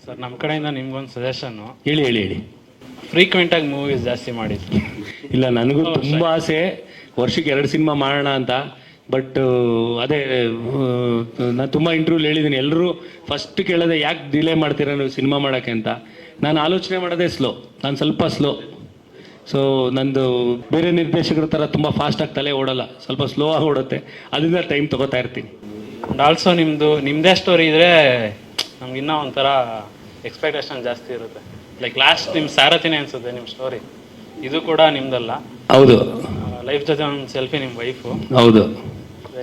Sir ನಮ್ಮ ಕಡೆಯಿಂದ ನಿಮ್ಗೊಂದು ಸಜೆಷನ್ನು, ಹೇಳಿ ಹೇಳಿ ಹೇಳಿ. ಫ್ರೀಕ್ವೆಂಟಾಗಿ ಮೂವೀಸ್ ಜಾಸ್ತಿ ಮಾಡಿ. ಇಲ್ಲ, ನನಗೂ ತುಂಬ ಆಸೆ ವರ್ಷಕ್ಕೆ 2 ಸಿನಿಮಾ ಮಾಡೋಣ ಅಂತ. ಬಟ್ ಅದೇ ನಾನು ತುಂಬ ಇಂಟರ್ವ್ಯೂಲಿ ಹೇಳಿದ್ದೀನಿ, ಎಲ್ಲರೂ ಫಸ್ಟ್ ಕೇಳೋದೆ ಯಾಕೆ ಡಿಲೇ ಮಾಡ್ತೀರಾ ನೀವು ಸಿನಿಮಾ ಮಾಡೋಕ್ಕೆ ಅಂತ. ನಾನು ಆಲೋಚನೆ ಮಾಡೋದೇ ನಾನು ಸ್ವಲ್ಪ ಸ್ಲೋ. ಸೊ ನಂದು ಬೇರೆ ನಿರ್ದೇಶಕರ ಥರ ತುಂಬ ಫಾಸ್ಟಾಗಿ ತಲೆ ಓಡಲ್ಲ, ಸ್ವಲ್ಪ ಸ್ಲೋ ಆಗಿ ಓಡುತ್ತೆ. ಅದರಿಂದ ಟೈಮ್ ತೊಗೋತಾ ಇರ್ತೀನಿ. ಆ್ಯಂಡ್ ಆಲ್ಸೋ ನಿಮ್ಮದೇ ಸ್ಟೋರಿ ಇದ್ದರೆ ನಮ್ಗೆ ಇನ್ನೂ ಒಂಥರ ಎಕ್ಸ್ಪೆಕ್ಟೇಷನ್ ಜಾಸ್ತಿ ಇರುತ್ತೆ. ಲೈಕ್ ಲಾಸ್ಟ್ ನಿಮ್ಮ ಸಾರಥಿನೇ ಅನಿಸುತ್ತೆ ನಿಮ್ಮ ಸ್ಟೋರಿ. ಇದು ಕೂಡ ನಿಮ್ದಲ್ಲ. ಹೌದು, ಲೈಫ್ ಜೊತೆ ಒಂದು ಸೆಲ್ಫಿ ನಿಮ್ಮ ವೈಫು. ಹೌದು.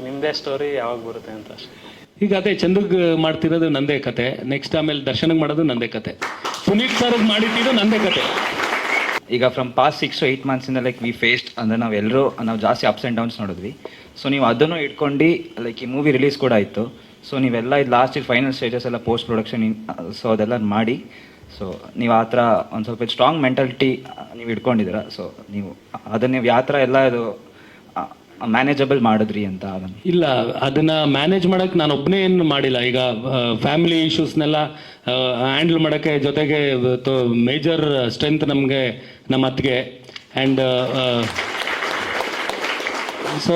ನಿಮ್ಮದೇ ಸ್ಟೋರಿ ಯಾವಾಗ ಬರುತ್ತೆ ಅಂತ ಅಷ್ಟೇ. ಈಗ ಅದೇ ಚಂದಗ್ ಮಾಡ್ತಿರೋದು ನಂದೇ ಕತೆ, ನೆಕ್ಸ್ಟ್ ಆಮೇಲೆ ದರ್ಶನಕ್ಕೆ ಮಾಡೋದು ನಂದೇ ಕತೆ, ಪುನೀತ್ ಸರ್ಗೆ ಮಾಡಿದ್ದು ನಂದೇ ಕತೆ. ಈಗ ಫ್ರಮ್ ಪಾಸ್ಟ್ 6 to 8 ಮಂತ್ಸಿಂದ ಲೈಕ್ ವಿ ಫೇಸ್ಡ್ ಅಂದರೆ ನಾವು ಜಾಸ್ತಿ ಅಪ್ಸ್ ಆ್ಯಂಡ್ ಡೌನ್ಸ್ ನೋಡಿದ್ವಿ. ಸೊ ನೀವು ಅದನ್ನು ಇಟ್ಕೊಂಡು ಲೈಕ್ ಈ ಮೂವಿ ರಿಲೀಸ್ ಕೂಡ ಆಯಿತು. ಸೊ ನೀವೆಲ್ಲ ಇದು ಲಾಸ್ಟ್ ಫೈನಲ್ ಸ್ಟೇಜಸ್ ಎಲ್ಲ ಪೋಸ್ಟ್ ಪ್ರೊಡಕ್ಷನ್ ಸೊ ಅದೆಲ್ಲ ಮಾಡಿ, ಸೊ ನೀವು ಆ ಥರ ಒಂದು ಸ್ವಲ್ಪ ಸ್ಟ್ರಾಂಗ್ ಮೆಂಟಾಲಿಟಿ ನೀವು ಇಟ್ಕೊಂಡಿದ್ದೀರ. ಸೊ ನೀವು ಅದನ್ನು ನೀವು ಯಾವ ಥರ ಎಲ್ಲ ಇದು ಮ್ಯಾನೇಜಬಲ್ ಮಾಡಿದ್ರಿ ಅಂತ ಅದನ್ನು? ಇಲ್ಲ, ಅದನ್ನ ಮ್ಯಾನೇಜ್ ಮಾಡಕ್ಕೆ ನಾನು ಒಬ್ಬನೇ ಏನು ಮಾಡಿಲ್ಲ. ಈಗ ಫ್ಯಾಮಿಲಿ ಇಶ್ಯೂಸ್ನೆಲ್ಲ ಹ್ಯಾಂಡಲ್ ಮಾಡೋಕ್ಕೆ ಜೊತೆಗೆ ಮೇಜರ್ ಸ್ಟ್ರೆಂತ್ ನಮಗೆ ನಮ್ಮ ಅತ್ತಿಗೆ. ಆ್ಯಂಡ್ ಸೊ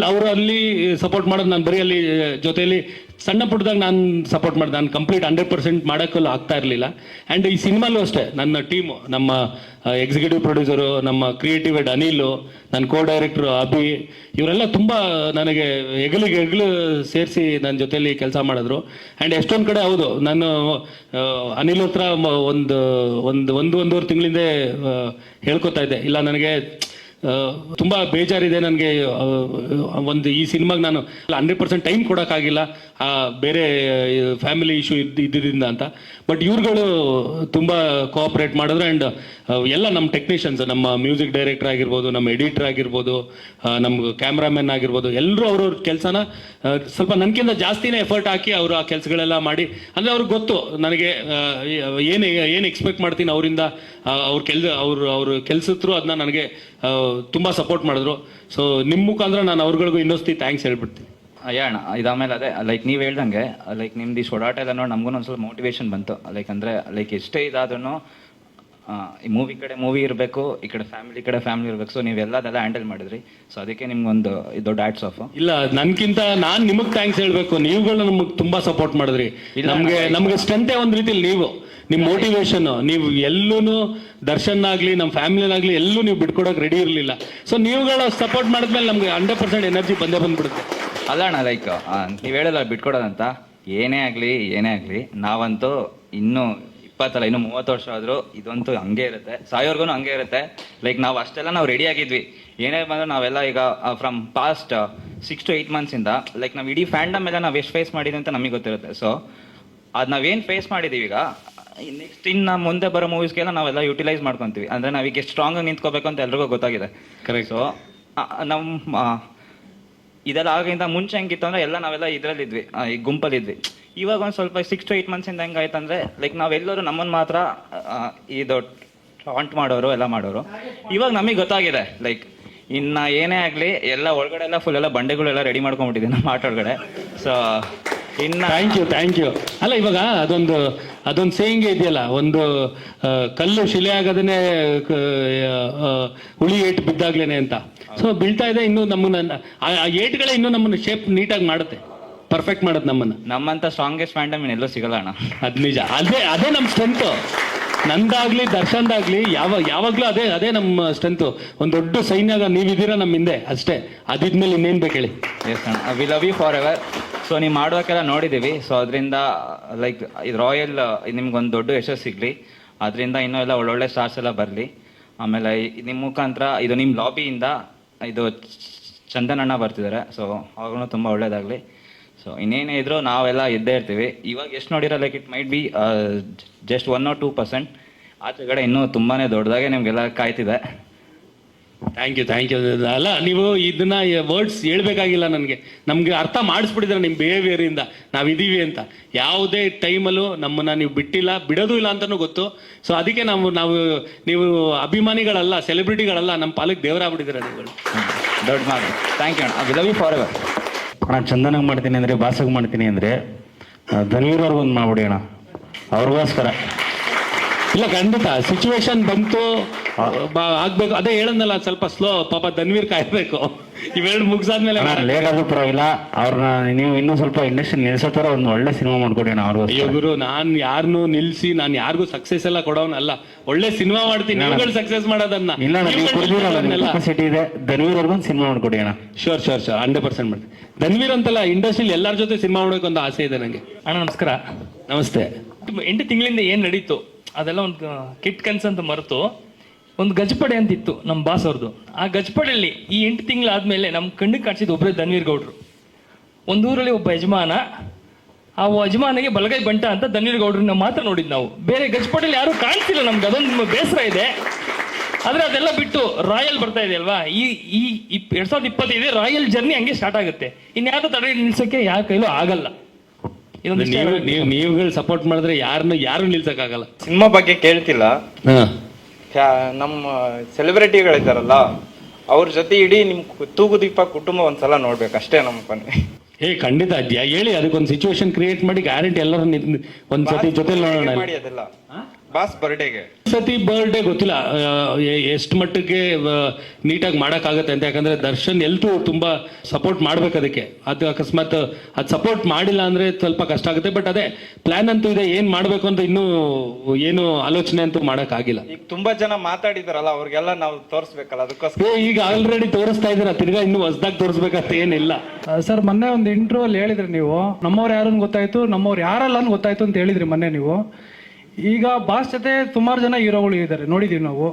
ಅವರು ಅಲ್ಲಿ ಸಪೋರ್ಟ್ ಮಾಡೋದು, ನಾನು ಬರೀ ಅಲ್ಲಿ ಜೊತೆಯಲ್ಲಿ ಸಣ್ಣ ಪುಟ್ಟದಾಗ ನಾನು ಸಪೋರ್ಟ್ ಮಾಡಿದೆ. ನಾನು ಕಂಪ್ಲೀಟ್ 100% ಮಾಡೋಕ್ಕಲ್ಲೂ ಆಗ್ತಾ ಇರಲಿಲ್ಲ. ಆ್ಯಂಡ್ ಈ ಸಿನಿಮಾಲೂ ಅಷ್ಟೇ ನನ್ನ ಟೀಮು, ನಮ್ಮ ಎಕ್ಸಿಕ್ಯೂಟಿವ್ ಪ್ರೊಡ್ಯೂಸರು, ನಮ್ಮ ಕ್ರಿಯೇಟಿವ್ ಹೆಡ್ ಅನಿಲು, ನನ್ನ ಕೋ ಡೈರೆಕ್ಟ್ರು ಅಭಿ, ಇವರೆಲ್ಲ ತುಂಬ ನನಗೆ ಹೆಗಲು ಸೇರಿಸಿ ನನ್ನ ಜೊತೆಯಲ್ಲಿ ಕೆಲಸ ಮಾಡಿದ್ರು. ಆ್ಯಂಡ್ ಎಷ್ಟೊಂದು ಕಡೆ ಹೌದು, ನಾನು ಅನಿಲ್ ಹತ್ರ ಒಂದೂವರೆ ತಿಂಗಳಿಂದ ಹೇಳ್ಕೊತಾ ಇದ್ದೆ, ಇಲ್ಲ ನನಗೆ ತುಂಬ ಬೇಜಾರಿದೆ, ನನಗೆ ಈ ಸಿನಿಮಾಗೆ ನಾನು 100% ಟೈಮ್ ಕೊಡೋಕ್ಕಾಗಿಲ್ಲ, ಬೇರೆ ಫ್ಯಾಮಿಲಿ ಇಶ್ಯೂ ಇದ್ದಿದ್ದರಿಂದ ಅಂತ. ಬಟ್ ಇವ್ರುಗಳು ತುಂಬ ಕೋಆಪ್ರೇಟ್ ಮಾಡಿದ್ರು. ಆ್ಯಂಡ್ ಎಲ್ಲ ನಮ್ಮ ಟೆಕ್ನಿಷಿಯನ್ಸ್, ನಮ್ಮ ಮ್ಯೂಸಿಕ್ ಡೈರೆಕ್ಟರ್ ಆಗಿರ್ಬೋದು, ನಮ್ಮ ಎಡಿಟರ್ ಆಗಿರ್ಬೋದು, ನಮ್ಮ ಕ್ಯಾಮ್ರಾಮನ್ ಆಗಿರ್ಬೋದು, ಎಲ್ಲರೂ ಅವ್ರವ್ರ ಕೆಲಸನ ಸ್ವಲ್ಪ ನನಗಿಂತ ಜಾಸ್ತಿನೇ ಎಫರ್ಟ್ ಹಾಕಿ ಅವರು ಆ ಕೆಲಸಗಳೆಲ್ಲ ಮಾಡಿ, ಅಂದರೆ ಅವ್ರಿಗೆ ಗೊತ್ತು ನನಗೆ ಏನು ಎಕ್ಸ್ಪೆಕ್ಟ್ ಮಾಡ್ತೀನಿ ಅವರಿಂದ. ಅವ್ರ ಕೆಲಸದ್ರು ಅದನ್ನ ನನಗೆ ತುಂಬ ಸಪೋರ್ಟ್ ಮಾಡಿದ್ರು. ಸೊ ನಿಮ್ಮ ಮುಖಾಂತರ ನಾನು ಅವ್ರಗಳಿಗೂ ಇನ್ನೊಂದು ಥ್ಯಾಂಕ್ಸ್ ಹೇಳ್ಬಿಡ್ತೀನಿ. ಅಣ್ಣ, ಇದಾದ್ಮೇಲೆ ಅದೇ ಲೈಕ್ ನೀವು ಹೇಳ್ದಂಗೆ ಲೈಕ್ ನಿಮ್ದು ಈ ಓಡಾಟ ಎಲ್ಲ ನೋಡಿ ನಮಗೂ ಒಂದು ಸ್ವಲ್ಪ ಮೋಟಿವೇಶನ್ ಬಂತು. ಲೈಕ್ ಅಂದರೆ ಲೈಕ್ ಎಷ್ಟೇ ಇದಾದ್ರೂ ಈ ಮೂವಿ ಇರಬೇಕು, ಈ ಕಡೆ ಫ್ಯಾಮಿಲಿ ಇರಬೇಕು. ಸೊ ನೀವೆಲ್ಲದೆಲ್ಲ ಹ್ಯಾಂಡಲ್ ಮಾಡಿದ್ರಿ. ಸೊ ಅದಕ್ಕೆ ನಿಮ್ಗೊಂದು ದೊಡ್ಡ ಹ್ಯಾಟ್ಸ್ ಆಫ್. ಇಲ್ಲ, ನನ್ಗಿಂತ ನಾನು ನಿಮಗೆ ಥ್ಯಾಂಕ್ಸ್ ಹೇಳಬೇಕು. ನೀವುಗಳು ನಮಗೆ ತುಂಬ ಸಪೋರ್ಟ್ ಮಾಡಿದ್ರಿ. ನಮಗೆ ಸ್ಟ್ರೆಂತೆ ಒಂದು ರೀತಿಲಿ ನೀವು, ನಿಮ್ಮ ಮೋಟಿವೇಶನ್, ನೀವು ಎಲ್ಲೂ ದರ್ಶನ್ ಆಗಲಿ ನಮ್ಮ ಫ್ಯಾಮಿಲಿನಾಗಲಿ ಎಲ್ಲೂ ನೀವು ಬಿಟ್ಕೊಡೋಕೆ ರೆಡಿ ಇರಲಿಲ್ಲ. ಸೊ ನೀವುಗಳು ಸಪೋರ್ಟ್ ಮಾಡಿದ್ಮೇಲೆ ನಮಗೆ 100% ಎನರ್ಜಿ ಬಂದ್ಬಿಡುತ್ತೆ. ಅಲ್ಲ ಅಣ್ಣ, ಲೈಕ್ ನೀವು ಹೇಳಲ್ಲ ಬಿಟ್ಕೊಡೋದಂತ. ಏನೇ ಆಗಲಿ ನಾವಂತೂ ಇನ್ನೂ 20 ಅಲ್ಲ, ಇನ್ನೂ 30 ವರ್ಷ ಆದರೂ ಇದಂತೂ ಹಂಗೆ ಇರುತ್ತೆ, ಸಾಯೋರ್ಗು ಹಂಗೆ ಇರುತ್ತೆ. ಲೈಕ್ ನಾವು ಅಷ್ಟೆಲ್ಲ ನಾವು ರೆಡಿ ಆಗಿದ್ವಿ. ಏನೇ ಬಂದರೂ ನಾವೆಲ್ಲ ಈಗ ಫ್ರಮ್ ಪಾಸ್ಟ್ 6 to 8 ಮಂತ್ಸಿಂದ ಲೈಕ್ ನಾವು ಇಡೀ ಫ್ಯಾಂಡಮ್ ಎಲ್ಲ ನಾವು ಎಷ್ಟು ಫೇಸ್ ಮಾಡಿದ್ವಿ ಅಂತ ನಮಗೆ ಗೊತ್ತಿರುತ್ತೆ. ಸೊ ಅದು ನಾವೇನು ಫೇಸ್ ಮಾಡಿದ್ದೀವಿ ಈಗ ನೆಕ್ಸ್ಟ್ ಇನ್ನು ಮುಂದೆ ಬರೋ ಮೂವೀಸ್ಗೆಲ್ಲ ನಾವೆಲ್ಲ ಯುಟಿಲೈಸ್ ಮಾಡ್ಕೊತೀವಿ. ಅಂದರೆ ನಾವೀಗ ಎಷ್ಟು ಸ್ಟ್ರಾಂಗಾಗಿ ನಿಂತ್ಕೋಬೇಕು ಅಂತ ಎಲ್ರಿಗೂ ಗೊತ್ತಾಗಿದೆ. ಕರೆಕ್ಟ್. ಸೊ ನಮ್ಮ ಇದೆಲ್ಲ ಆಗಿಂದ ಮುಂಚೆ ಹೆಂಗಿತ್ತು ಅಂದರೆ ನಾವೆಲ್ಲ ಇದರಲ್ಲಿದ್ವಿ, ಈ ಗುಂಪಲ್ಲಿದ್ವಿ. ಇವಾಗ ಒಂದು ಸ್ವಲ್ಪ 6 to 8 ಮಂತ್ಸಿಂದ ಹೆಂಗಾಯ್ತು ಅಂದರೆ ಲೈಕ್ ನಾವೆಲ್ಲರೂ ನಮ್ಮನ್ನು ಮಾತ್ರ ಇದು ಟಾಂಟ್ ಮಾಡೋರು ಎಲ್ಲ ಮಾಡೋರು. ಇವಾಗ ನಮಗೆ ಗೊತ್ತಾಗಿದೆ ಲೈಕ್ ಇನ್ನು ಏನೇ ಆಗಲಿ ಎಲ್ಲ ಒಳಗಡೆ ಎಲ್ಲ ಫುಲ್ ಎಲ್ಲ ಬಂಡೆಗಳೆಲ್ಲ ರೆಡಿ ಮಾಡ್ಕೊಂಡ್ಬಿಟ್ಟಿದೆ ನಮ್ಮ ಆಟ ಒಳಗಡೆ. ಸೊ ಇನ್ನು ಥ್ಯಾಂಕ್ ಯು. ಅಲ್ಲ, ಇವಾಗ ಅದೊಂದು ಸೇಯಿಂಗ್ ಇದೆಯಲ್ಲ, ಒಂದು ಕಲ್ಲು ಶಿಲೆ ಆಗೋದನ್ನೇ ಹುಳಿ ಏಟು ಬಿದ್ದಾಗ್ಲೇನೆ ಅಂತ. ಸೊ ಬೀಳ್ತಾ ಇದೆ, ಇನ್ನೂ ಆ ಏಟ್ಗಳೇ ಇನ್ನೂ ನಮ್ಮನ್ನು ಶೇಪ್ ನೀಟಾಗಿ ಮಾಡುತ್ತೆ, ಪರ್ಫೆಕ್ಟ್ ಮಾಡುತ್ತೆ ನಮ್ಮಂತ ಸ್ಟ್ರಾಂಗೆಸ್ಟ್ ಫ್ಯಾಂಡಮ್ ಎಲ್ಲೂ ಸಿಗಲ್ಲ ಅಣ್ಣ. ಅದು ನಿಜ. ಅದೇ ನಮ್ಮ ಸ್ಟ್ರೆಂತು. ನಂದಾಗ್ಲಿ ದರ್ಶನ್ದಾಗ್ಲಿ ಯಾವಾಗಲೂ ಅದೇ ನಮ್ಮ ಸ್ಟ್ರೆಂತು. ಒಂದು ದೊಡ್ಡ ಸೈನ್ಯಾಗ ನೀವಿದ್ದೀರಾ ನಮ್ಮ ಹಿಂದೆ, ಅಷ್ಟೇ. ಅದಿದ್ಮೇಲೆ ಇನ್ನೇನು ಬೇಕು ಹೇಳಿ. ಎಸ್ ಅಣ್ಣ, we love you for ever. So ನೀವು ಮಾಡೋಕ್ಕೆಲ್ಲ ನೋಡಿದ್ದೀವಿ. ಸೊ ಅದರಿಂದ ಲೈಕ್ ಇದು ರಾಯಲ್ ನಿಮ್ಗೊಂದು ದೊಡ್ಡ ಯಶಸ್ಸು ಸಿಗಲಿ, ಅದರಿಂದ ಇನ್ನೂ ಎಲ್ಲ ಒಳ್ಳೊಳ್ಳೆ ಸ್ಟಾರ್ಸ್ ಎಲ್ಲ ಬರಲಿ. ಆಮೇಲೆ ನಿಮ್ಮ ಮುಖಾಂತರ ಇದು ನಿಮ್ಮ ಲಾಬಿಯಿಂದ ಇದು ಚಂದನ್ ಅಣ್ಣ ಬರ್ತಿದ್ದಾರೆ. ಸೊ ಅವಾಗೂ ತುಂಬ ಒಳ್ಳೇದಾಗಲಿ. ಸೊ ಇನ್ನೇನೇ ಇದ್ರೂ ನಾವೆಲ್ಲ ಇದ್ದೇ ಇರ್ತೀವಿ. ಇವಾಗ ಎಷ್ಟು ನೋಡಿರೋ like it might be just 1 or 2%. ಆಚೆಗಡೆ ಇನ್ನೂ ತುಂಬಾ ದೊಡ್ಡದಾಗೆ ನಿಮಗೆಲ್ಲ ಕಾಯ್ತಿದೆ. Thank you. ಅಲ್ಲ, ನೀವು ಇದನ್ನ ವರ್ಡ್ಸ್ ಹೇಳ್ಬೇಕಾಗಿಲ್ಲ, ನಮಗೆ ಅರ್ಥ ಮಾಡಿಸ್ಬಿಟ್ಟಿದ್ರೆ ನಿಮ್ಮ ಬಿಹೇವಿಯರಿಂದ ನಾವಿದ್ದೀವಿ ಅಂತ. ಯಾವುದೇ ಟೈಮಲ್ಲೂ ನಮ್ಮನ್ನ ನೀವು ಬಿಡೋದು ಇಲ್ಲ ಅಂತಲೂ ಗೊತ್ತು. ಸೊ ಅದಕ್ಕೆ ನೀವು ಅಭಿಮಾನಿಗಳಲ್ಲ, ಸೆಲೆಬ್ರಿಟಿಗಳಲ್ಲ, ನಮ್ಮ ಪಾಲಕ್ಕೆ ದೇವರಾಗ್ಬಿಟ್ಟಿದ್ದೀರ ನೀವುಗಳು. ದೊಡ್ಡ ಮಾತು. ಥ್ಯಾಂಕ್ ಯು ಅಣ್ಣ, we love you for ever. ಅಣ್ಣ, ಚಂದನಾಗ ಮಾಡ್ತೀನಿ ಅಂದರೆ ಬಾಸಾಗ ಮಾಡ್ತೀನಿ ಅಂದರೆ ಧನ್ವೀರವ್ರಿಗೊಂದು ಮಾಡ್ಬಿಡಿ ಅಣ್ಣ. ಅವ್ರಿಗೋಸ್ಕರ. ಇಲ್ಲ ಖಂಡಿತ ಸಿಚುವೇಶನ್ ಬಂತು ಆಗ್ಬೇಕು. ಅದೇ ಹೇಳದ್ನಲ್ಲ ಸ್ವಲ್ಪ ಸ್ಲೋ, ಪಾಪ ಧನ್ವೀರ್ ಕಾಯ್ಬೇಕು. ಇವೆರಡು ಮುಗಿಸಾದ್ಮೇಲೆ ಲೇಟ್ ಆದ್ರೂ ಪರವಾಗಿಲ್ಲ, ಅವ್ರನ್ನ ನೀವು ಇನ್ನೂ ಸ್ವಲ್ಪ ಇಂಡಸ್ಟ್ರಿ ನಿಲ್ಸೋ ತರ ಒಂದು ಒಳ್ಳೆ ಸಿನಿಮಾ ಮಾಡ್ಕೊಡಿ ಅವ್ರಿಗೂ. ಅಯ್ಯೋ ಗುರು, ನಾನ್ ಯಾರನ್ನೂ ನಿಲ್ಸಿ ನಾನು ಯಾರಿಗೂ ಸಕ್ಸಸ್ ಎಲ್ಲ ಕೊಡೋನಲ್ಲ. ಒಳ್ಳೆ ಸಿನಿಮಾ ಮಾಡ್ತೀನಿ, ನೀವುಗಳು ಸಕ್ಸಸ್ ಮಾಡೋದನ್ನ. ಇಲ್ಲ ಕೆಪಾಸಿಟಿ ಇದೆ, ಧನ್ವೀರ್ ಅವ್ರಿಗೊಂದು ಸಿನಿಮಾ ಮಾಡ್ಕೊಡಿ ಅಣ್ಣ. ಶೋರ್ 100% ಮಾಡಿ. ಧನ್ವೀರ್ ಅಂತಲ್ಲ, ಇಂಡಸ್ಟ್ರಿಲಿ ಎಲ್ಲರ ಜೊತೆ ಸಿನಿಮಾ ಮಾಡೋಕೆ ಒಂದು ಆಸೆ ಇದೆ ನನಗೆ. ಅಣ್ಣ ನಮಸ್ಕಾರ. ನಮಸ್ತೆ. 8 ತಿಂಗಳಿಂದ ಏನು ನಡೀತು ಅದೆಲ್ಲ ಒಂದು ಕಿಟ್ ಕನ್ಸಂತ ಮರೆತು ಒಂದು ಗಜಪಡೆ ಅಂತಿತ್ತು ನಮ್ಮ ಬಾಸ್ ಅವ್ರದ್ದು. ಆ ಗಜಪಡೆಯಲ್ಲಿ ಈ 8 ತಿಂಗಳಾದ್ಮೇಲೆ ನಮ್ಮ ಕಣ್ಣಿಗೆ ಕಾಣಿಸಿದ ಒಬ್ಬರೇ ಧನ್ವೀರ್ ಗೌಡ್ರು. ಒಂದೂರಲ್ಲಿ ಒಬ್ಬ ಯಜಮಾನ, ಆ ಯಜಮಾನಿಗೆ ಬಲಗೈ ಬಂಟ ಅಂತ ಧನ್ವೀರ್ ಗೌಡ್ರನ್ನ ಮಾತ್ರ ನೋಡಿದ್ ನಾವು. ಬೇರೆ ಗಜಪಡೆಯಲ್ಲಿ ಯಾರು ಕಾಣಿಸಿಲ್ಲ ನಮ್ಗೆ, ಅದೊಂದು ಬೇಸರ ಇದೆ. ಆದ್ರೆ ಅದೆಲ್ಲ ಬಿಟ್ಟು ರಾಯಲ್ ಬರ್ತಾ ಇದೆ ಅಲ್ವಾ, ಈ 2025 ರಾಯಲ್ ಜರ್ನಿ ಹಂಗೆ ಸ್ಟಾರ್ಟ್ ಆಗುತ್ತೆ. ಇನ್ಯಾವುದೋ ತಡೆ ನಿಲ್ಸೋಕೆ ಯಾರ ಕೈಲೂ ಆಗಲ್ಲ. ನೀವುಗಳು ಸಪೋರ್ಟ್ ಮಾಡಿದ್ರೆ ಯಾರು ನಿಲ್ಸಕ್ಕಾಗಲ್ಲ. ಸಿನಿಮಾ ಬಗ್ಗೆ ಕೇಳ್ತಿಲ್ಲ, ನಮ್ಮ ಸೆಲೆಬ್ರಿಟಿಗಳಿದ್ದಾರಲ್ಲ ಅವ್ರ ಜೊತೆ ಇಡೀ ನಿಮ್ ತೂಗುದೀಪ ಕುಟುಂಬ ಒಂದ್ಸಲ ನೋಡ್ಬೇಕು ಅಷ್ಟೇ ನಮ್ಮ ಕೊನೆ. ಖಂಡಿತ ಹೇಳಿ, ಅದಕ್ಕೊಂದು ಸಿಚುವೇಶನ್ ಕ್ರಿಯೇಟ್ ಮಾಡಿ ಗ್ಯಾರಂಟಿ ಎಲ್ಲರೂ ಒಂದ್ಸತಿ ಜೊತೆ ನೋಡೋಣ. ಮಾಡಿ ಅದೆಲ್ಲ ಬಾಸ್ ಬರ್ಡೇಗೆ ಸತಿ ಬರ್ಡೇ ಗೊತ್ತಿಲ್ಲ ಎಷ್ಟು ಮಟ್ಟಿಗೆ ನೀಟಾಗಿ ಮಾಡೋಕ್ಕಾಗತ್ತೆ ಅಂತ. ಯಾಕಂದ್ರೆ ದರ್ಶನ್ ಎಲ್ತು ತುಂಬಾ ಸಪೋರ್ಟ್ ಮಾಡ್ಬೇಕು ಅದಕ್ಕೆ. ಅದು ಅಕಸ್ಮಾತ್ ಅದು ಸಪೋರ್ಟ್ ಮಾಡಿಲ್ಲ ಅಂದ್ರೆ ಸ್ವಲ್ಪ ಕಷ್ಟ ಆಗುತ್ತೆ. ಬಟ್ ಅದೇ ಪ್ಲಾನ್ ಅಂತೂ ಇದೆ, ಏನ್ ಮಾಡ್ಬೇಕು ಅಂತ ಇನ್ನೂ ಏನು ಆಲೋಚನೆ ಅಂತೂ ಮಾಡೋಕ್ಕಾಗಿಲ್ಲ. ಈಗ ತುಂಬಾ ಜನ ಮಾತಾಡಿದಾರಲ್ಲ ಅವ್ರಿಗೆಲ್ಲ ನಾವು ತೋರಿಸ್ಬೇಕಲ್ಲ, ಅದಕ್ಕೋಸ್ಕರ ಈಗ ಆಲ್ರೆಡಿ ತೋರಿಸ್ತಾ ಇದ್ದೀರಾ, ತಿರ್ಗಾ ಇನ್ನೂ ಹೊಸದಾಗಿ ತೋರಿಸ್ಬೇಕಂತ ಏನಿಲ್ಲ. ಸರ್ ಮೊನ್ನೆ ಒಂದು ಇಂಟರ್ವ್ಯೂ ಅಲ್ಲಿ ಹೇಳಿದ್ರಿ ನೀವು, ನಮ್ಮವ್ರು ಯಾರನ್ನು ಗೊತ್ತಾಯ್ತು, ನಮ್ಮವ್ರು ಯಾರಲ್ಲ ಅಂತ ಗೊತ್ತಾಯ್ತು ಅಂತ ಹೇಳಿದ್ರಿ ಮೊನ್ನೆ ನೀವು. ಈಗ ಬಾಸ್ ಜೊತೆ ಸುಮಾರು ಜನ ಹೀರೋಗಳು ಇದ್ದಾರೆ, ನೋಡಿದೀವಿ ನಾವು.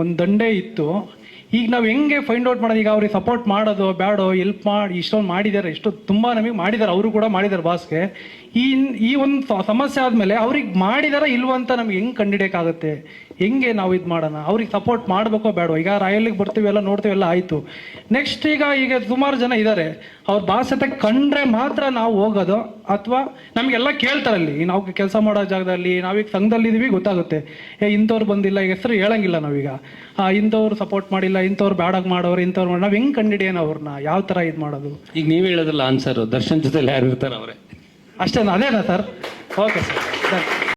ಒಂದು ದಂಡೆ ಇತ್ತು. ಈಗ ನಾವು ಹೆಂಗೆ ಫೈಂಡ್ ಔಟ್ ಮಾಡೋದು, ಈಗ ಅವ್ರಿಗೆ ಸಪೋರ್ಟ್ ಮಾಡೋದು ಬೇಡೋ, ಹೆಲ್ಪ್ ಮಾಡಿ ಇಷ್ಟೊಂದು ಮಾಡಿದ್ದಾರೆ, ತುಂಬ ನಮಗೆ ಮಾಡಿದ್ದಾರೆ, ಅವರು ಕೂಡ ಮಾಡಿದ್ದಾರೆ ಬಾಸ್ಗೆ. ಈ ಒಂದು ಸಮಸ್ಯೆ ಆದಮೇಲೆ ಅವ್ರಿಗೆ ಮಾಡಿದಾರ ಇಲ್ವಂತ ನಮ್ಗೆ ಹೆಂಗೆ ಕಂಡಿಡಿಯೋಕ್ಕಾಗುತ್ತೆ? ಹೆಂಗೆ ನಾವು ಇದು ಮಾಡೋಣ? ಅವ್ರಿಗೆ ಸಪೋರ್ಟ್ ಮಾಡಬೇಕೋ ಬೇಡೋ? ಈಗ ರಾಯಲಿಗೆ ಬರ್ತೀವಿ, ಎಲ್ಲ ನೋಡ್ತೀವಿ, ಎಲ್ಲ ಆಯಿತು. ನೆಕ್ಸ್ಟ್ ಈಗ ಸುಮಾರು ಜನ ಇದ್ದಾರೆ, ಅವ್ರ ಬಾಸ್ ಜೊತೆ ಕಂಡ್ರೆ ಮಾತ್ರ ನಾವು ಹೋಗೋದು, ಅಥವಾ ನಮಗೆಲ್ಲ ಕೇಳ್ತಾರಲ್ಲಿ, ನಾವು ಕೆಲಸ ಮಾಡೋ ಜಾಗದಲ್ಲಿ ನಾವೀಗ ಸಂಘದಲ್ಲಿದ್ದೀವಿ ಗೊತ್ತಾಗುತ್ತೆ, ಇಂಥವ್ರು ಬಂದಿಲ್ಲ, ಈಗ ಹೆಸರು ಹೇಳಂಗಿಲ್ಲ ನಾವೀಗ, ಇಂಥವ್ರು ಸಪೋರ್ಟ್ ಮಾಡಿಲ್ಲ, ಇಂಥವ್ರು ಬ್ಯಾಡಾಗಿ ಮಾಡೋರು, ಇಂಥವ್ರು ಮಾಡಿ ನಾವು ಹೆಂಗೆ ಕಂಡಿಡಿಯೋಣ ಅವ್ರನ್ನ? ಯಾವ ಥರ ಇದು ಮಾಡೋದು? ಈಗ ನೀವು ಹೇಳೋದಿಲ್ಲ ಆನ್ಸರು, ದರ್ಶನ್ ಜೊತೆ ಯಾರು ಇರ್ತಾರೆ ಅವರೇ ಅಷ್ಟೇನಾ? ಅದೇನಾ ಸರ್? Okay sir.